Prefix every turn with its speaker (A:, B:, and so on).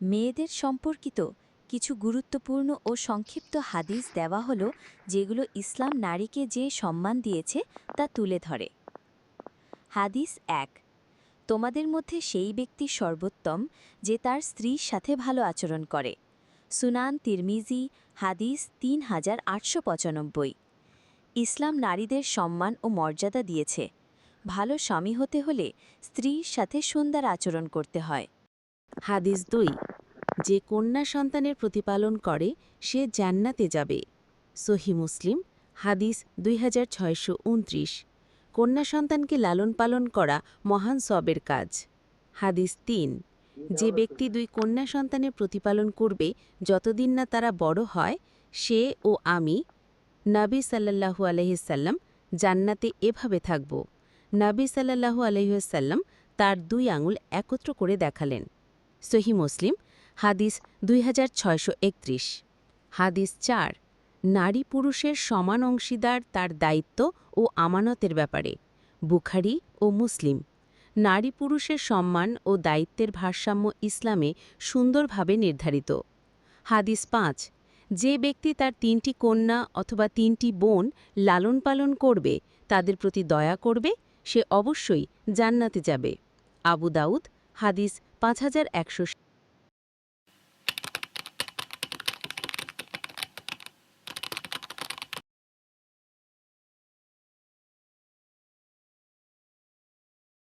A: মেয়েদের সম্পর্কিত কিছু গুরুত্বপূর্ণ ও সংক্ষিপ্ত হাদিস দেওয়া হলো যেগুলো ইসলাম নারীকে যে সম্মান দিয়েছে তা তুলে ধরে। হাদিস ১। তোমাদের মধ্যে সেই ব্যক্তি সর্বোত্তম যে তার স্ত্রীর সাথে ভালো আচরণ করে। সুনান তিরমিজি হাদিস ৩৮৯৫। ইসলাম নারীদের সম্মান ও মর্যাদা দিয়েছে। ভালো স্বামী হতে হলে স্ত্রীর সাথে সুন্দর আচরণ করতে হয়।
B: হাদিস ২। যে কন্যা সন্তানের প্রতিপালন করে সে জান্নাতে যাবে। সহি মুসলিম হাদিস ২৬২৯। কন্যা সন্তানকে লালন পালন করা মহান সবের কাজ। হাদিস ৩। যে ব্যক্তি ২ কন্যা সন্তানের প্রতিপালন করবে যতদিন না তারা বড় হয়, সে ও আমি নবী সাল্লাল্লাহু আলাইহিসাল্লাম জান্নাতে এভাবে থাকব। নবী সাল্লাল্লাহু আলাইহিসাল্লাম তার ২ আঙুল একত্র করে দেখালেন। সহি মুসলিম হাদিস ২৬৩১। হাদিস ৪। নারী পুরুষের সমান অংশীদার তার দায়িত্ব ও আমানতের ব্যাপারে। বুখারী ও মুসলিম। নারী পুরুষের সম্মান ও দায়িত্বের ভারসাম্য ইসলামে সুন্দরভাবে নির্ধারিত। হাদিস ৫। যে ব্যক্তি তার ৩টি কন্যা অথবা ৩টি বোন লালন পালন করবে, তাদের প্রতি দয়া করবে, সে অবশ্যই জান্নাতে যাবে। আবু দাউদ হাদিস ৫১০০।